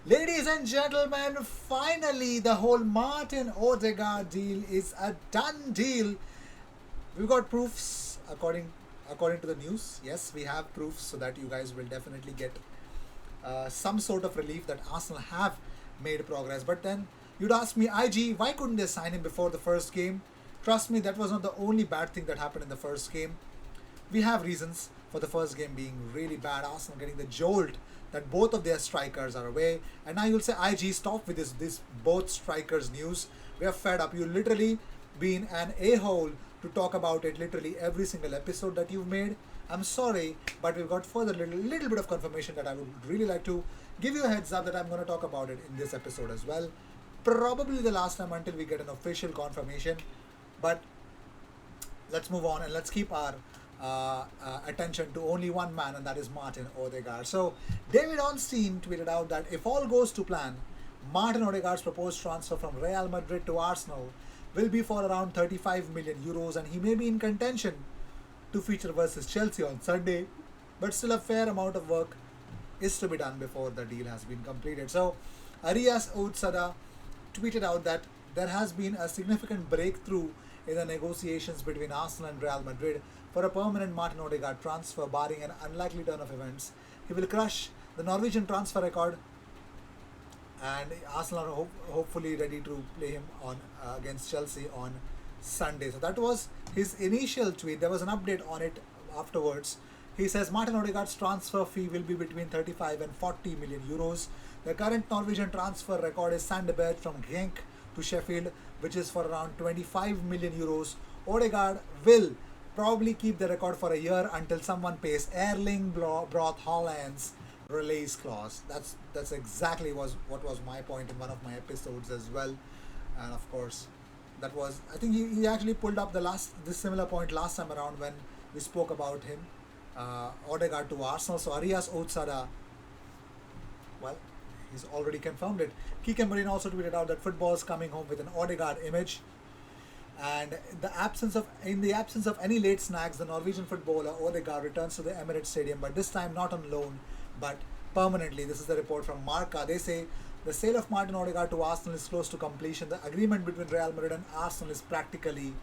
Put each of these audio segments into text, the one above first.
Ladies and gentlemen, finally the whole Martin Odegaard deal is a done deal. We've got proofs according to the news. Yes, we have proofs so that you guys will definitely get some sort of relief that Arsenal have made progress. But then you'd ask me, IG, why couldn't they sign him before the first game? Trust me, that was not the only bad thing that happened in the first game. We have reasons for the first game being really bad. Arsenal getting the jolt that both of their strikers are away, and now you'll say, "IG, stop with this both strikers news. We are fed up. You literally been an a-hole to talk about it literally every single episode that you've made. I'm sorry, but we've got further little bit of confirmation that I would really like to give you a heads up that I'm going to talk about it in this episode as well. Probably the last time until we get an official confirmation, but let's move on and let's keep our attention to only one man, and that is Martin Odegaard. So, David Ornstein tweeted out that if all goes to plan, Martin Odegaard's proposed transfer from Real Madrid to Arsenal will be for around 35 million euros, and he may be in contention to feature versus Chelsea on Sunday, but still a fair amount of work is to be done before the deal has been completed. So, Arias Outsada tweeted out that there has been a significant breakthrough in the negotiations between Arsenal and Real Madrid for a permanent Martin Odegaard transfer, barring an unlikely turn of events. He will crush the Norwegian transfer record, and Arsenal are hopefully ready to play him on against Chelsea on Sunday. So that was his initial tweet. There was an update on it afterwards. He says Martin Odegaard's transfer fee will be between 35 and 40 million euros. The current Norwegian transfer record is Sandberg from Genk to Sheffield, which is for around 25 million euros. Odegaard will probably keep the record for a year until someone pays Erling Broth Haaland's release clause. That's exactly what was my point in one of my episodes as well, and of course, that was, I think he actually pulled up this similar point last time around when we spoke about him, Odegaard to Arsenal. So Arias Outsada, well, he's already confirmed it. Kike Marine also tweeted out that football is coming home with an Odegaard image. And in the absence of any late snags, the Norwegian footballer Odegaard returns to the Emirates Stadium, but this time not on loan, but permanently. This is the report from Marca. They say the sale of Martin Odegaard to Arsenal is close to completion. The agreement between Real Madrid and Arsenal is practically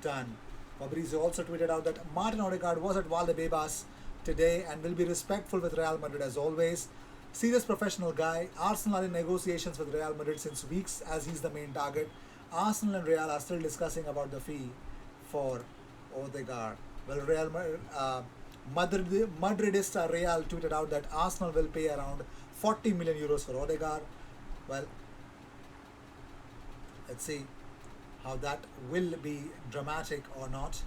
done. Fabrizio also tweeted out that Martin Odegaard was at Valdebebas today and will be respectful with Real Madrid as always. Serious professional guy. Arsenal are in negotiations with Real Madrid since weeks as he's the main target. Arsenal and Real are still discussing about the fee for Odegaard. Well, Madridista Real tweeted out that Arsenal will pay around 40 million euros for Odegaard. Well, let's see how that will be dramatic or not.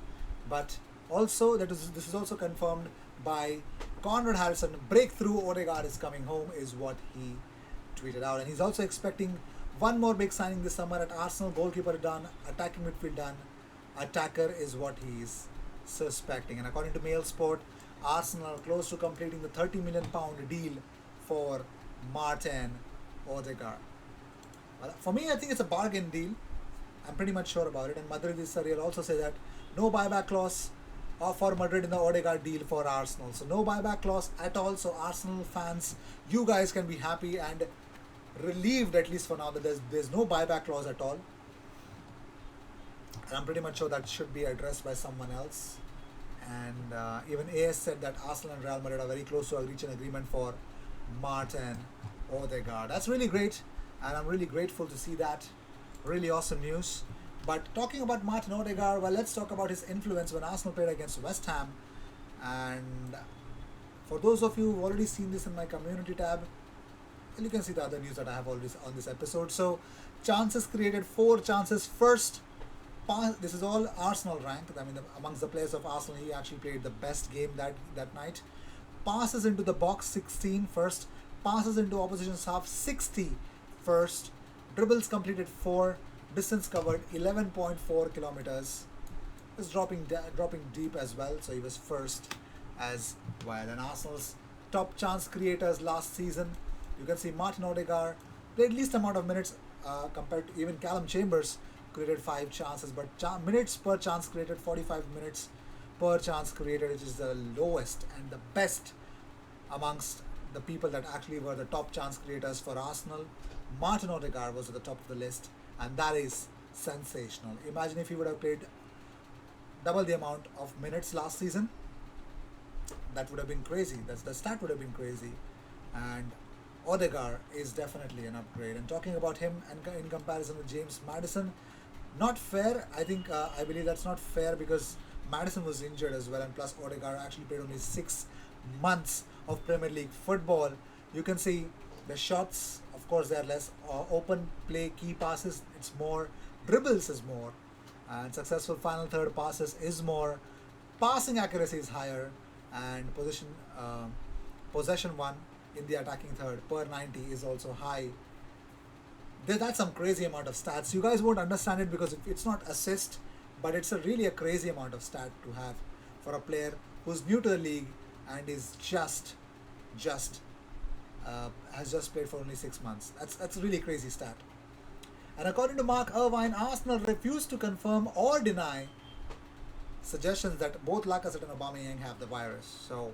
But also, this is also confirmed by Conrad Harrison. Breakthrough Odegaard is coming home is what he tweeted out, and he's also expecting one more big signing this summer at Arsenal. Goalkeeper done, attacking midfield done, attacker is what he's suspecting. And according to Mail Sport, Arsenal are close to completing the £30 million deal for Martin Odegaard. Well, for me, I think it's a bargain deal. I'm pretty much sure about it. And Madridista Real also say that no buyback clause for Madrid in the Odegaard deal for Arsenal. So no buyback clause at all. So Arsenal fans, you guys can be happy and relieved, at least for now, that there's no buyback clause at all. And I'm pretty much sure that should be addressed by someone else. And even AS said that Arsenal and Real Madrid are very close to reach an agreement for Martin Odegaard. That's really great, and I'm really grateful to see that. Really awesome news. But talking about Martin Odegaard, well, let's talk about his influence when Arsenal played against West Ham. And for those of you who've already seen this in my community tab, you can see the other news that I have already on this episode. So, chances created, 4 chances. First, this is all Arsenal ranked. I mean, amongst the players of Arsenal, he actually played the best game that night. Passes into the box, 16 first. Passes into opposition's half, 60 first. Dribbles completed, 4. Distance covered, 11.4 kilometers. Is dropping deep as well, so he was first as well. And Arsenal's top chance creators last season, you can see Martin Odegaard played least amount of minutes compared to even Callum Chambers, created 5 chances, but minutes per chance created, 45 minutes per chance created, which is the lowest and the best amongst the people that actually were the top chance creators for Arsenal, Martin Odegaard was at the top of the list, and that is sensational. Imagine if he would have played double the amount of minutes last season. That would have been crazy. The stat would have been crazy, and Odegaard is definitely an upgrade. And talking about him and in comparison with James Maddison, not fair. I believe that's not fair because Maddison was injured as well, and plus Odegaard actually played only 6 months of Premier League football. You can see the shots. Of course, they are less. Open play, key passes, it's more. Dribbles is more, and successful final third passes is more. Passing accuracy is higher, and possession one in the attacking third per 90 is also high. That's some crazy amount of stats. You guys won't understand it because it's not assist, but it's really a crazy amount of stat to have for a player who's new to the league and is just has just played for only 6 months. That's a really crazy stat. And according to Mark Irvine, Arsenal refused to confirm or deny suggestions that both Lacazette and Aubameyang have the virus. So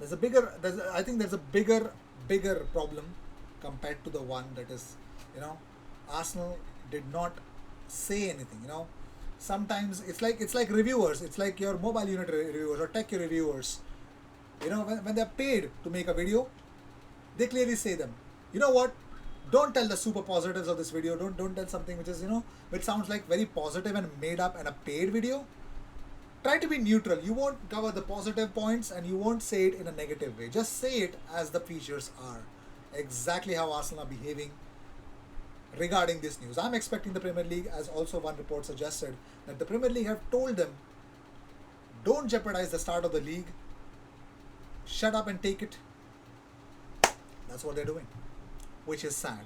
I think there's a bigger problem compared to the one that is, Arsenal did not say anything. Sometimes it's like reviewers. It's like your mobile unit reviewers or tech reviewers. When they're paid to make a video, they clearly say them. You know what? Don't tell the super positives of this video. Don't tell something which is which sounds like very positive and made up and a paid video. Try to be neutral. You won't cover the positive points and you won't say it in a negative way. Just say it as the features are. Exactly how Arsenal are behaving regarding this news. I'm expecting the Premier League, as also one report suggested, that the Premier League have told them, don't jeopardize the start of the league. Shut up and take it. That's what they're doing, which is sad.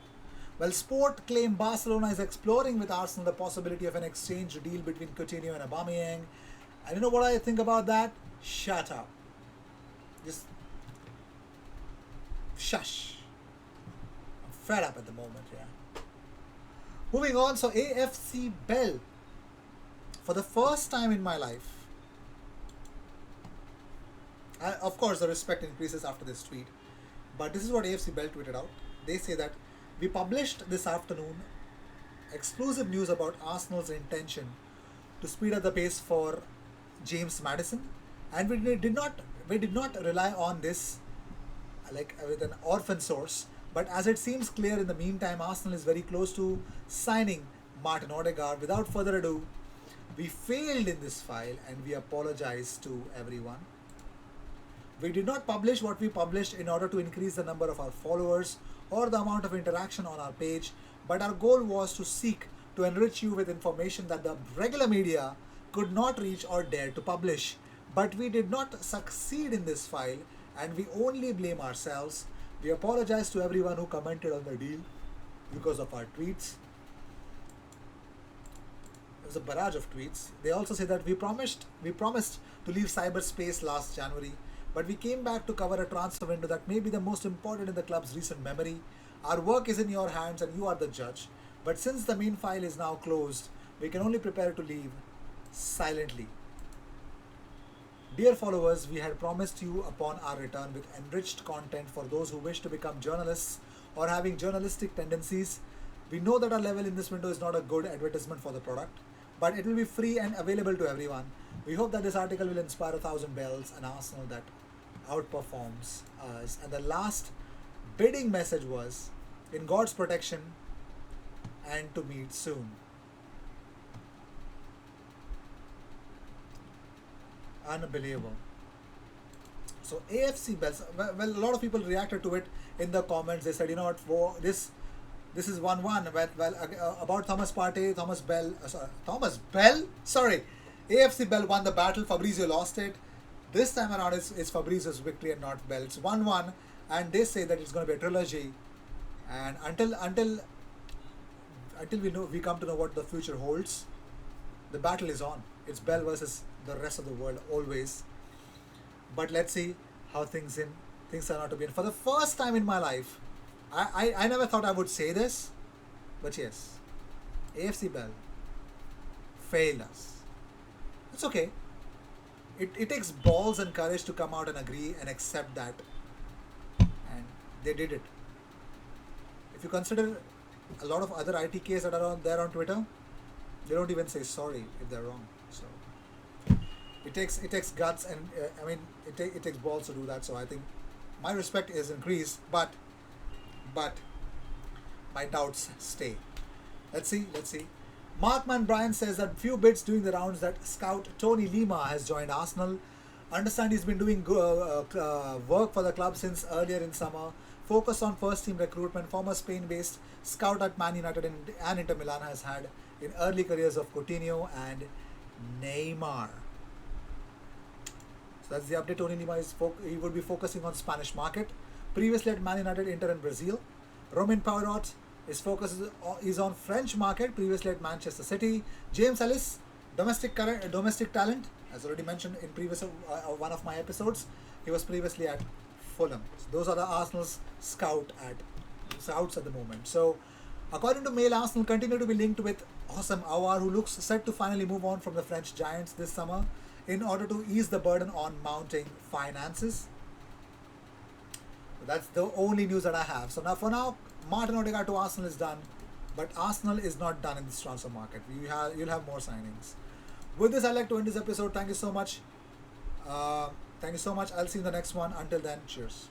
Well, Sport claim Barcelona is exploring with Arsenal the possibility of an exchange deal between Coutinho and Aubameyang. And you know what I think about that? Shut up. Just shush. I'm fed up at the moment, yeah. Moving on, so AFC Bell. For the first time in my life, of course the respect increases after this tweet, but this is what AFC Bell tweeted out. They say that we published this afternoon exclusive news about Arsenal's intention to speed up the pace for James Maddison, and we did not rely on this like with an orphan source, but as it seems clear in the meantime, Arsenal is very close to signing Martin Odegaard. Without further ado, we failed in this file and we apologize to everyone. We did not publish what we published in order to increase the number of our followers or the amount of interaction on our page, but our goal was to seek to enrich you with information that the regular media could not reach or dare to publish. But we did not succeed in this file and we only blame ourselves. We apologize to everyone who commented on the deal because of our tweets. There's a barrage of tweets. They also say that we promised to leave cyberspace last January, but we came back to cover a transfer window that may be the most important in the club's recent memory. Our work is in your hands and you are the judge. But since the main file is now closed, we can only prepare to leave silently. Dear followers, we had promised you upon our return with enriched content for those who wish to become journalists or having journalistic tendencies. We know that our level in this window is not a good advertisement for the product, but it will be free and available to everyone. We hope that this article will inspire 1,000 bells and Arsenal that outperforms us. And the last bidding message was, in God's protection and to meet soon. Unbelievable. So AFC bells. Well, a lot of people reacted to it in the comments. They said, you know what, for this is 1-1. Well, about Thomas Partey, Thomas Bell. Sorry, AFC Bell won the battle. Fabrizio lost it. This time around, it's Fabrizio's victory and not Bell. It's 1-1, and they say that it's going to be a trilogy. And until we come to know what the future holds, the battle is on. It's Bell versus the rest of the world always. But let's see how things turn out to be. And for the first time in my life, I never thought I would say this, but yes, AFC Bell failed us. It's okay. it takes balls and courage to come out and agree and accept that, and they did it. If you consider a lot of other ITKs that are on there on Twitter, they don't even say sorry if they're wrong. So it takes guts, and I mean it takes balls to do that. So I think my respect is increased, but my doubts stay. Let's see. Markman Bryan says that few bits doing the rounds that scout Tony Lima has joined Arsenal. Understand he's been doing work for the club since earlier in summer. Focus on first team recruitment. Former Spain based scout at Man United and Inter Milan has had in early careers of Coutinho and Neymar. So that's the update. Tony Lima he would be focusing on Spanish market. Previously at Man United, Inter and Brazil. Romain Poirot, his focus is on French market, previously at Manchester City. James Ellis, domestic talent, as already mentioned in previous one of my episodes. He was previously at Fulham. So those are the Arsenal's scouts at the moment. So according to Mail, Arsenal continue to be linked with Houssem Aouar, who looks set to finally move on from the French Giants this summer in order to ease the burden on mounting finances. That's the only news that I have. So now, for now, Martin Odegaard to Arsenal is done, but Arsenal is not done in this transfer market. You'll have more signings. With this, I'd like to end this episode. Thank you so much. I'll see you in the next one. Until then, cheers.